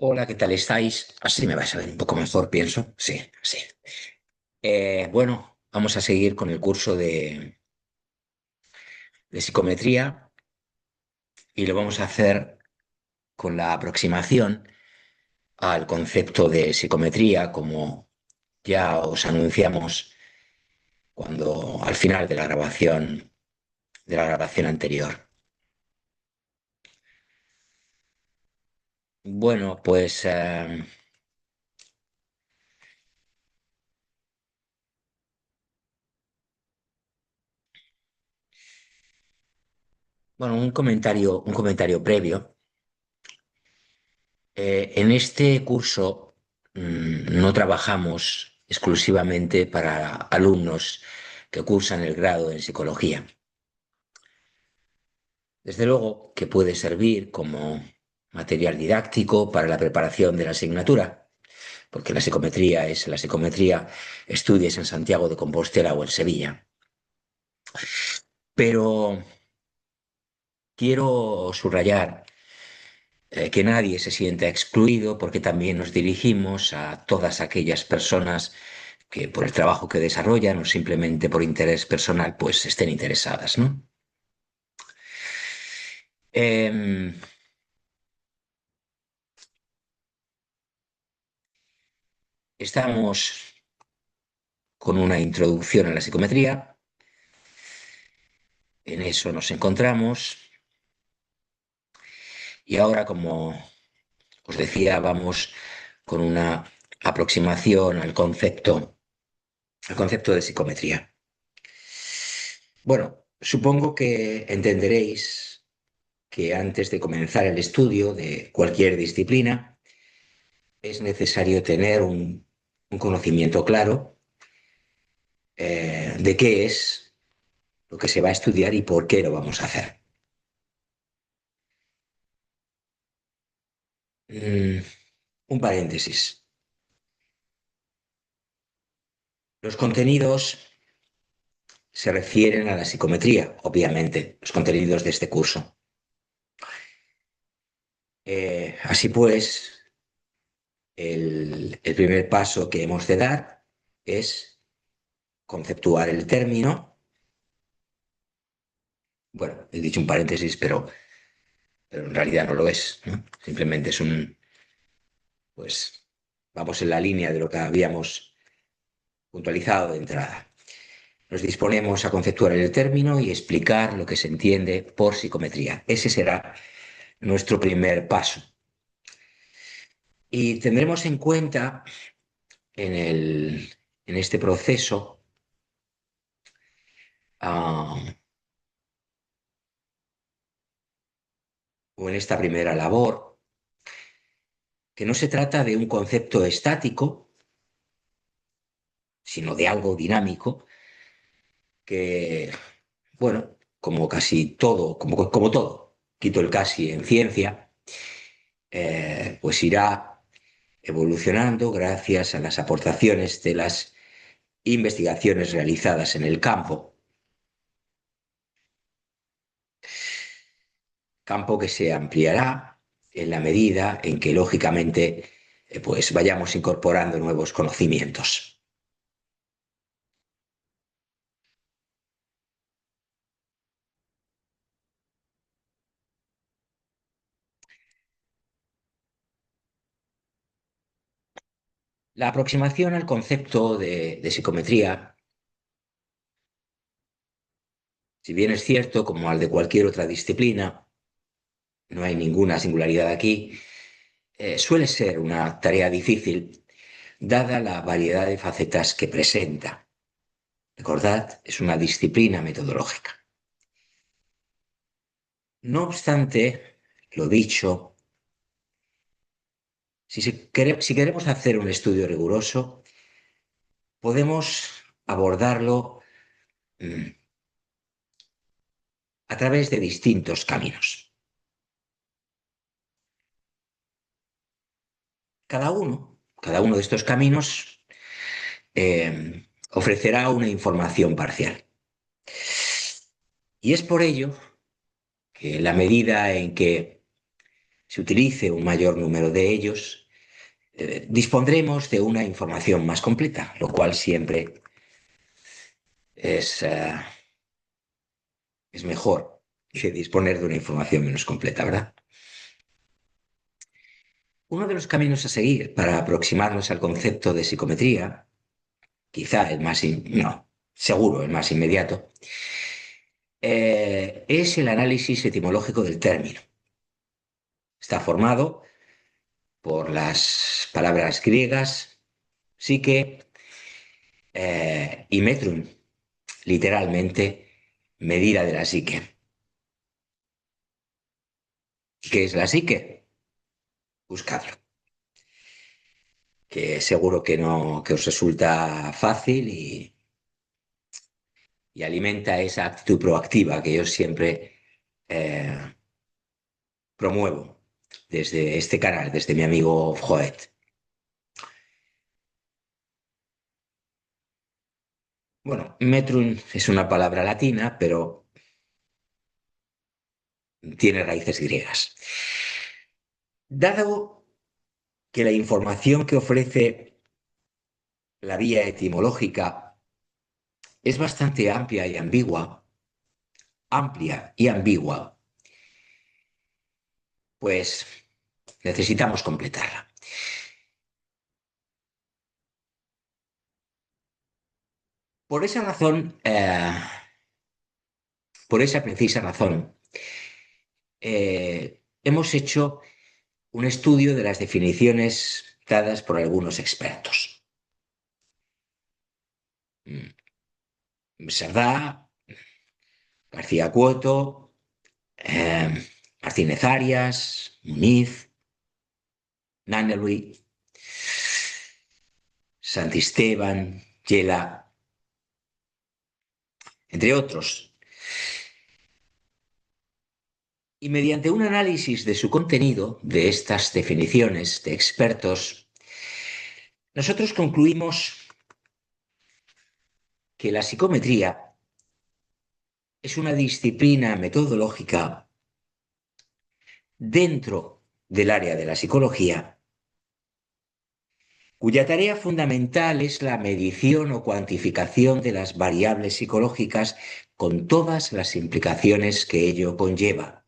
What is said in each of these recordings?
Hola, ¿qué tal estáis? Así me va a salir un poco mejor, pienso. Sí, sí. Bueno, vamos a seguir con el curso de psicometría y lo vamos a hacer con la aproximación al concepto de psicometría, como ya os anunciamos cuando al final de la grabación anterior. Bueno, pues bueno, un comentario previo. En este curso no trabajamos exclusivamente para alumnos que cursan el grado en psicología. Desde luego que puede servir como material didáctico para la preparación de la asignatura, porque la psicometría es la psicometría, estudies en Santiago de Compostela o en Sevilla. Pero quiero subrayar que nadie se sienta excluido porque también nos dirigimos a todas aquellas personas que por el trabajo que desarrollan o simplemente por interés personal, pues estén interesadas, ¿no? Em, Estamos con una introducción a la psicometría, en eso nos encontramos y ahora, como os decía, vamos con una aproximación al concepto de psicometría. Bueno, supongo que entenderéis que antes de comenzar el estudio de cualquier disciplina es necesario tener un conocimiento claro de qué es lo que se va a estudiar y por qué lo vamos a hacer. Mm, un paréntesis. Los contenidos se refieren a la psicometría, obviamente, los contenidos de este curso. Así pues, el primer paso que hemos de dar es conceptuar el término. Bueno, he dicho un paréntesis, pero en realidad no lo es, ¿no? Simplemente pues, vamos en la línea de lo que habíamos puntualizado de entrada. Nos disponemos a conceptuar el término y explicar lo que se entiende por psicometría. Ese será nuestro primer paso. Y tendremos en cuenta en este proceso ah, o en esta primera labor que no se trata de un concepto estático, sino de algo dinámico que, bueno, como casi todo, como todo, quito el casi en ciencia, pues irá evolucionando gracias a las aportaciones de las investigaciones realizadas en el campo que se ampliará en la medida en que, lógicamente, pues vayamos incorporando nuevos conocimientos. La aproximación al concepto de psicometría, si bien es cierto, como al de cualquier otra disciplina, no hay ninguna singularidad aquí, suele ser una tarea difícil, dada la variedad de facetas que presenta. Recordad, es una disciplina metodológica. No obstante, lo dicho, si queremos hacer un estudio riguroso, podemos abordarlo mm, a través de distintos caminos. Cada uno de estos caminos ofrecerá una información parcial. Y es por ello que la medida en que se utilice un mayor número de ellos, dispondremos de una información más completa, lo cual siempre es es mejor que disponer de una información menos completa, ¿verdad? Uno de los caminos a seguir para aproximarnos al concepto de psicometría, quizá el más, no, seguro el más inmediato, es el análisis etimológico del término. Está formado por las palabras griegas psique y metrum, literalmente medida de la psique. ¿Qué es la psique? Buscadlo, que seguro que no, que os resulta fácil y alimenta esa actitud proactiva que yo siempre eh, promuevo desde este canal, desde mi amigo Joet. Bueno, metrum es una palabra latina, pero tiene raíces griegas. Dado que la información que ofrece la vía etimológica es bastante amplia y ambigua, pues necesitamos completarla. Por esa razón, por esa precisa razón, hemos hecho un estudio de las definiciones dadas por algunos expertos. Sardá, García Cuoto, Martínez Arias, Muniz, Nannerly, Santisteban, Yela, entre otros. Y mediante un análisis de su contenido, de estas definiciones de expertos, nosotros concluimos que la psicometría es una disciplina metodológica dentro del área de la psicología, cuya tarea fundamental es la medición o cuantificación de las variables psicológicas con todas las implicaciones que ello conlleva,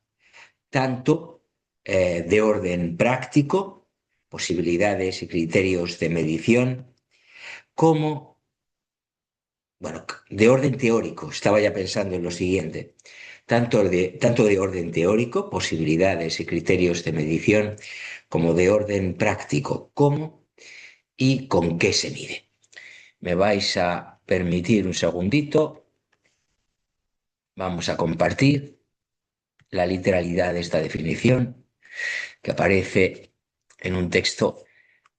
tanto de orden práctico, posibilidades y criterios de medición, como, bueno, de orden teórico. Estaba ya pensando en lo siguiente, tanto de orden teórico, posibilidades y criterios de medición, como de orden práctico, cómo y con qué se mide. Me vais a permitir un segundito. Vamos a compartir la literalidad de esta definición que aparece en un texto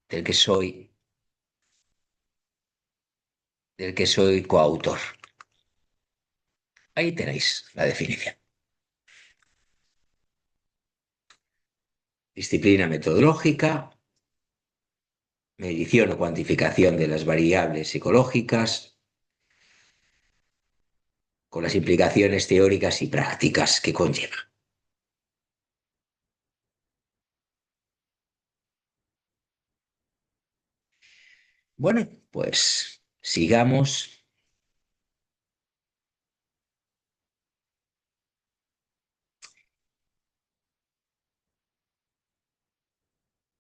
del que soy, del que soy coautor. Ahí tenéis la definición. Disciplina metodológica, medición o cuantificación de las variables psicológicas, con las implicaciones teóricas y prácticas que conlleva. Bueno, pues sigamos.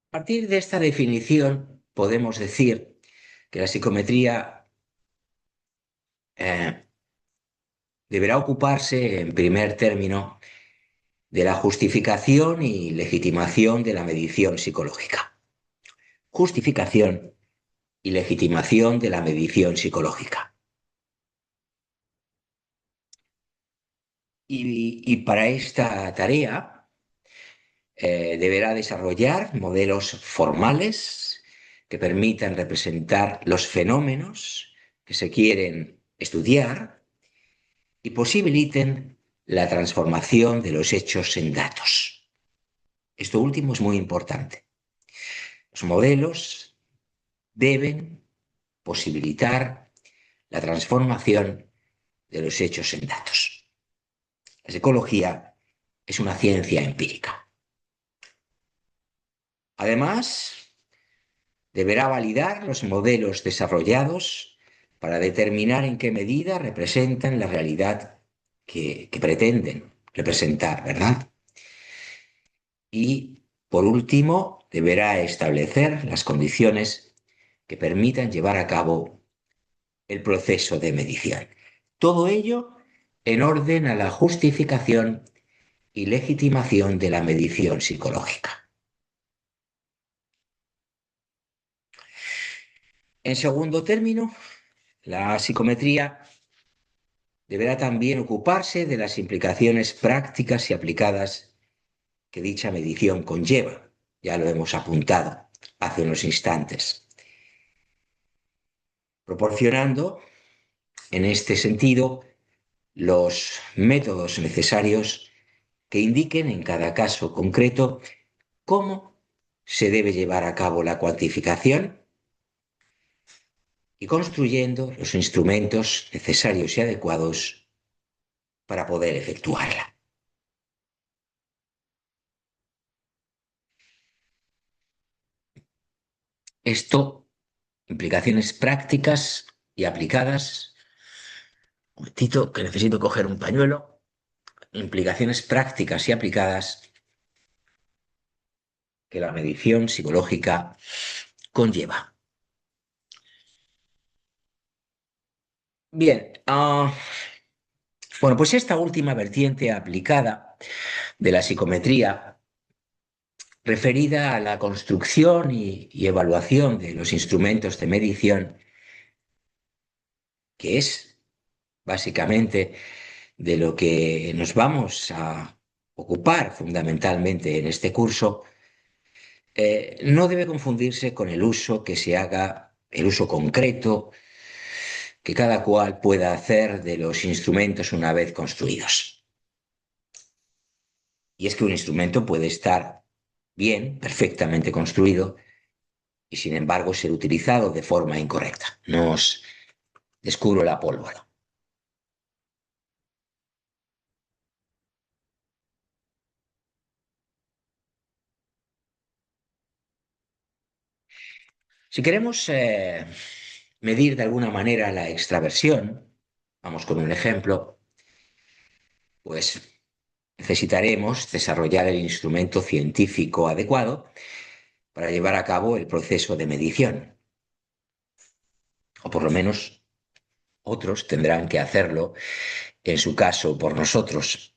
A partir de esta definición, podemos decir que la psicometría eh, deberá ocuparse, en primer término, de la justificación y legitimación de la medición psicológica. Justificación y legitimación de la medición psicológica. Y para esta tarea deberá desarrollar modelos formales que permitan representar los fenómenos que se quieren estudiar y posibiliten la transformación de los hechos en datos. Esto último es muy importante. Los modelos deben posibilitar la transformación de los hechos en datos. La psicología es una ciencia empírica. Además, deberá validar los modelos desarrollados para determinar en qué medida representan la realidad que pretenden representar, ¿verdad? Y, por último, deberá establecer las condiciones que permitan llevar a cabo el proceso de medición. Todo ello en orden a la justificación y legitimación de la medición psicológica. En segundo término, la psicometría deberá también ocuparse de las implicaciones prácticas y aplicadas que dicha medición conlleva. Ya lo hemos apuntado hace unos instantes, proporcionando, en este sentido, los métodos necesarios que indiquen en cada caso concreto cómo se debe llevar a cabo la cuantificación y construyendo los instrumentos necesarios y adecuados para poder efectuarla. Esto, implicaciones prácticas y aplicadas. Un momentito, que necesito coger un pañuelo. Implicaciones prácticas y aplicadas que la medición psicológica conlleva. Bien, bueno, pues esta última vertiente aplicada de la psicometría, referida a la construcción y evaluación de los instrumentos de medición, que es básicamente de lo que nos vamos a ocupar fundamentalmente en este curso, no debe confundirse con el uso que se haga, el uso concreto que cada cual pueda hacer de los instrumentos una vez construidos. Y es que un instrumento puede estar bien, perfectamente construido, y sin embargo ser utilizado de forma incorrecta. No os descubro la pólvora. Si queremos medir de alguna manera la extraversión, vamos con un ejemplo, pues necesitaremos desarrollar el instrumento científico adecuado para llevar a cabo el proceso de medición, o por lo menos otros tendrán que hacerlo, en su caso, por nosotros.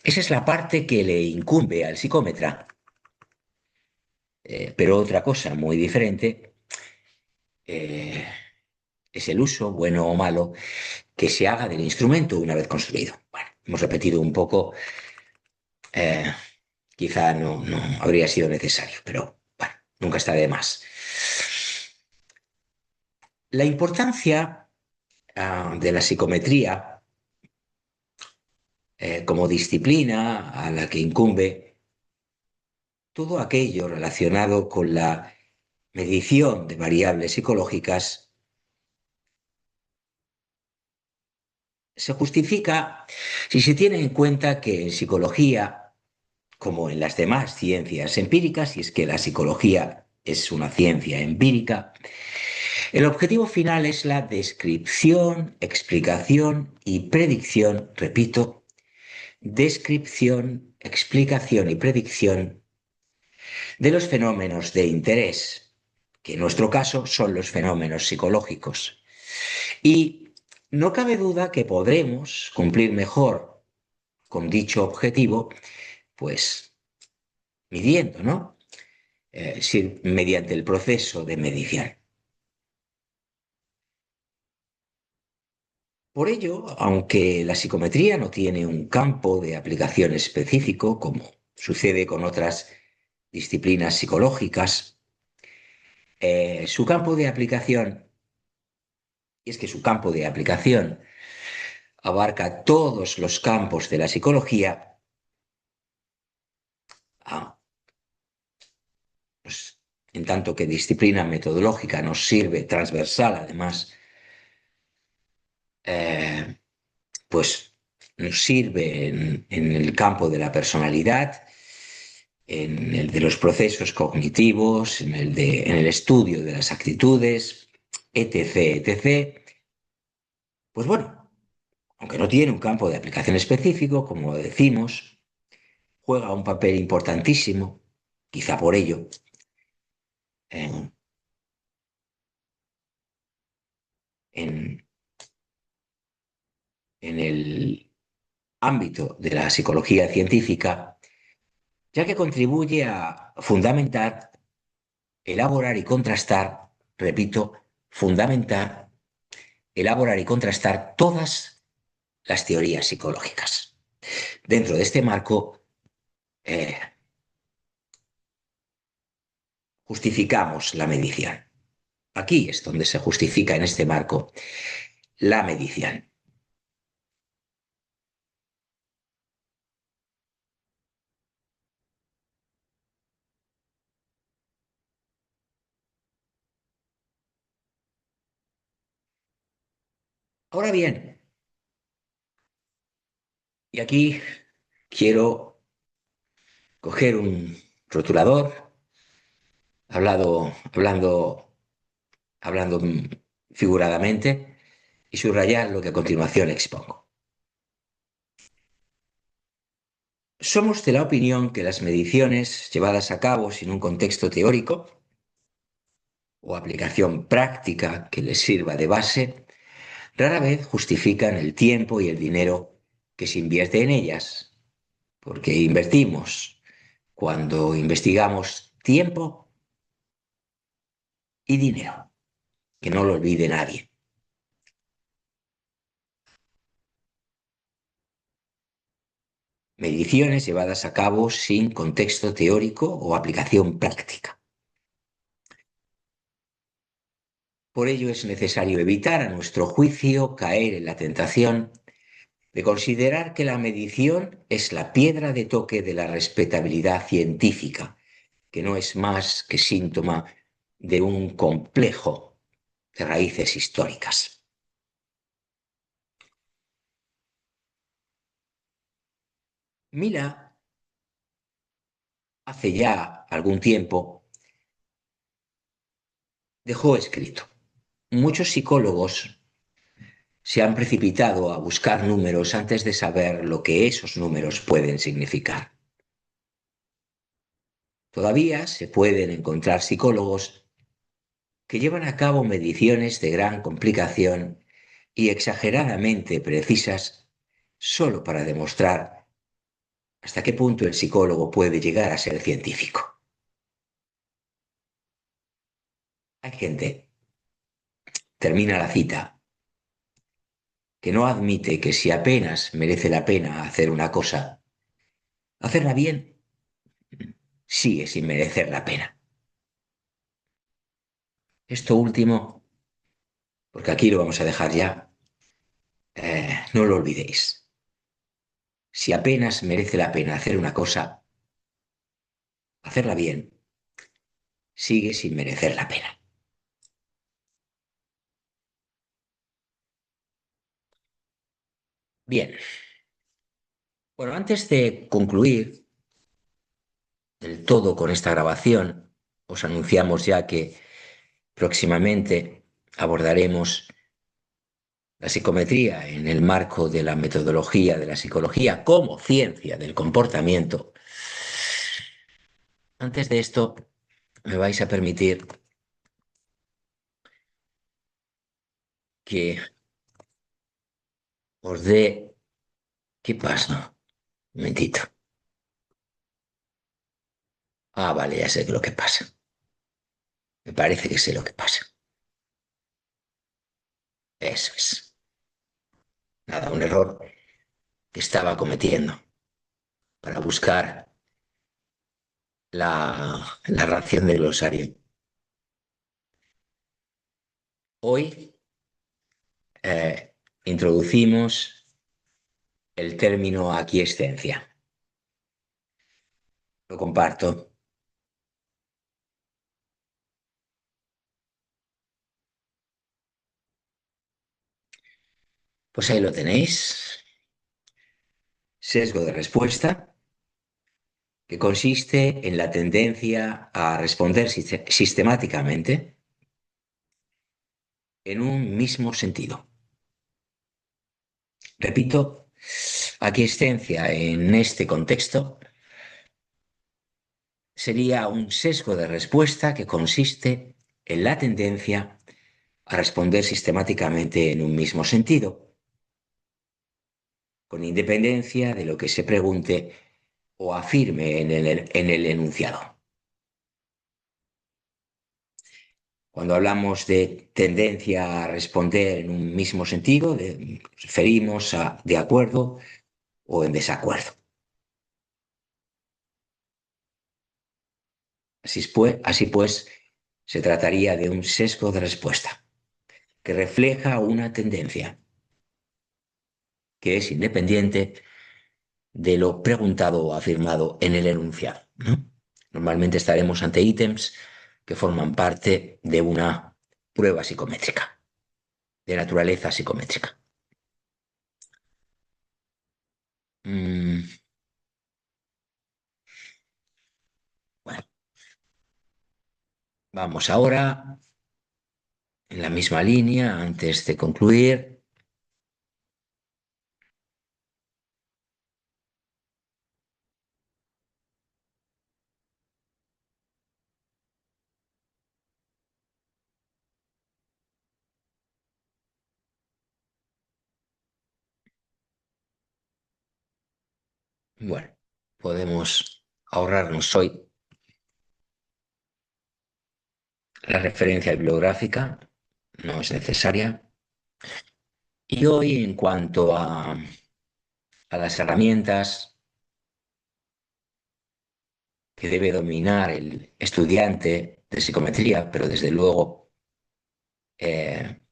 Esa es la parte que le incumbe al psicómetra. Pero otra cosa muy diferente eh, es el uso, bueno o malo, que se haga del instrumento una vez construido. Bueno, hemos repetido un poco, eh, quizá no habría sido necesario, pero bueno, nunca está de más. La importancia de la psicometría como disciplina a la que incumbe todo aquello relacionado con la medición de variables psicológicas se justifica si se tiene en cuenta que en psicología, como en las demás ciencias empíricas, y es que la psicología es una ciencia empírica, el objetivo final es la descripción, explicación y predicción, repito, descripción, explicación y predicción de los fenómenos de interés, que en nuestro caso son los fenómenos psicológicos. Y no cabe duda que podremos cumplir mejor con dicho objetivo, pues midiendo, ¿no? Mediante el proceso de medición. Por ello, aunque la psicometría no tiene un campo de aplicación específico, como sucede con otras disciplinas psicológicas, su campo de aplicación, y es que su campo de aplicación abarca todos los campos de la psicología, ah, pues, en tanto que disciplina metodológica nos sirve transversal, además, eh, pues nos sirve en el campo de la personalidad, en el de los procesos cognitivos, en el estudio de las actitudes, etc., etc., pues bueno, aunque no tiene un campo de aplicación específico, como decimos, juega un papel importantísimo, quizá por ello, en, en- en el ámbito de la psicología científica, ya que contribuye a fundamentar, elaborar y contrastar, repito, fundamentar, elaborar y contrastar todas las teorías psicológicas. Dentro de este marco, eh, justificamos la medición. Aquí es donde se justifica en este marco la medición. Ahora bien, y aquí quiero coger un rotulador, hablando, hablando figuradamente, y subrayar lo que a continuación expongo. Somos de la opinión que las mediciones llevadas a cabo sin un contexto teórico o aplicación práctica que les sirva de base, rara vez justifican el tiempo y el dinero que se invierte en ellas, porque invertimos cuando investigamos tiempo y dinero, que no lo olvide nadie. Mediciones llevadas a cabo sin contexto teórico o aplicación práctica. Por ello es necesario evitar, a nuestro juicio, caer en la tentación de considerar que la medición es la piedra de toque de la respetabilidad científica, que no es más que síntoma de un complejo de raíces históricas. Mila, hace ya algún tiempo, dejó escrito: muchos psicólogos se han precipitado a buscar números antes de saber lo que esos números pueden significar. Todavía se pueden encontrar psicólogos que llevan a cabo mediciones de gran complicación y exageradamente precisas solo para demostrar hasta qué punto el psicólogo puede llegar a ser científico. Hay gente, termina la cita, que no admite que si apenas merece la pena hacer una cosa, hacerla bien sigue sin merecer la pena. Esto último, porque aquí lo vamos a dejar ya, no lo olvidéis. Si apenas merece la pena hacer una cosa, hacerla bien sigue sin merecer la pena. Bien, bueno, antes de concluir del todo con esta grabación, os anunciamos ya que próximamente abordaremos la psicometría en el marco de la metodología de la psicología como ciencia del comportamiento. Antes de esto, me vais a permitir que os dé... ¿Qué pasa? Un momentito. Ah, vale, ya sé lo que pasa. Me parece que sé lo que pasa. Eso es. Nada, un error que estaba cometiendo para buscar la ración del glosario. Hoy introducimos el término aquiescencia. Lo comparto. Pues ahí lo tenéis. Sesgo de respuesta, que consiste en la tendencia a responder sistemáticamente en un mismo sentido. Repito, aquiescencia en este contexto sería un sesgo de respuesta que consiste en la tendencia a responder sistemáticamente en un mismo sentido, con independencia de lo que se pregunte o afirme en el enunciado. Cuando hablamos de tendencia a responder en un mismo sentido, nos referimos a de acuerdo o en desacuerdo. Así pues, se trataría de un sesgo de respuesta que refleja una tendencia que es independiente de lo preguntado o afirmado en el enunciado, ¿no? Normalmente estaremos ante ítems que forman parte de una prueba psicométrica, de naturaleza psicométrica. Mm, bueno, vamos ahora en la misma línea, antes de concluir. Bueno, podemos ahorrarnos hoy la referencia bibliográfica, no es necesaria. Y hoy, en cuanto a las herramientas que debe dominar el estudiante de psicometría, pero desde luego eh,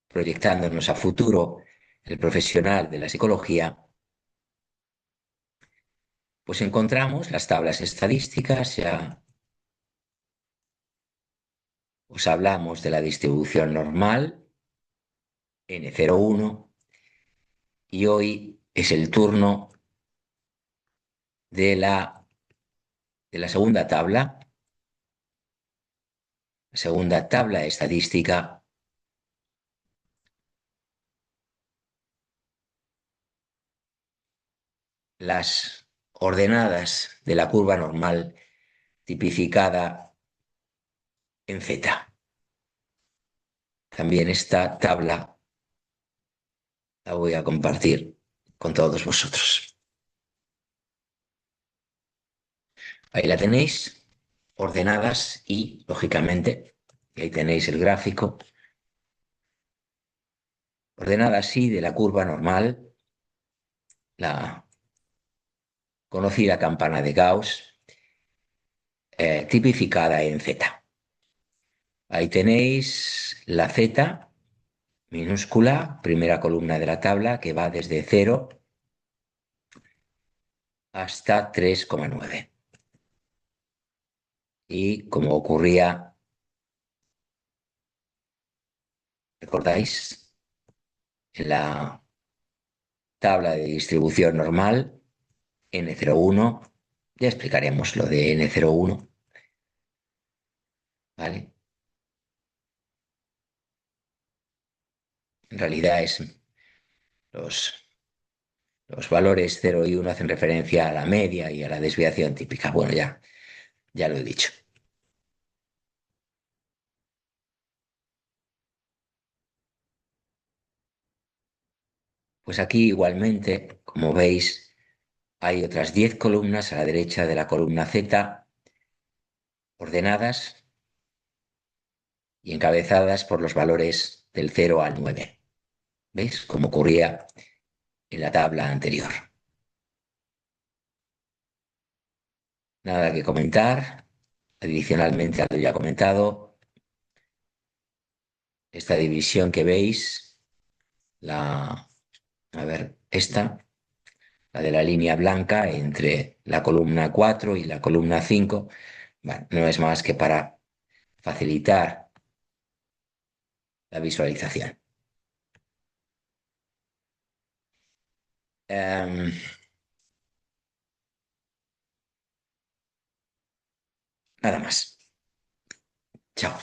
proyectándonos a futuro el profesional de la psicología, pues encontramos las tablas estadísticas. Ya os hablamos de la distribución normal, N01, y hoy es el turno de la segunda tabla estadística, las ordenadas de la curva normal tipificada en Z. También esta tabla la voy a compartir con todos vosotros. Ahí la tenéis, ordenadas y, lógicamente, ahí tenéis el gráfico, ordenada así de la curva normal, la conocida campana de Gauss, tipificada en Z. Ahí tenéis la Z minúscula, primera columna de la tabla, que va desde 0 hasta 3,9. Y como ocurría, ¿recordáis? En la tabla de distribución normal, N01, ya explicaremos lo de N01, ¿vale? En realidad los, los valores 0 y 1 hacen referencia a la media y a la desviación típica. Bueno, ya lo he dicho. Pues aquí igualmente, como veis, hay otras 10 columnas a la derecha de la columna Z, ordenadas y encabezadas por los valores del 0 al 9. ¿Veis? Como ocurría en la tabla anterior. Nada que comentar. Adicionalmente a lo ya comentado, esta división que veis, esta, la de la línea blanca entre la columna 4 y la columna 5, bueno, no es más que para facilitar la visualización. Nada más. Chao.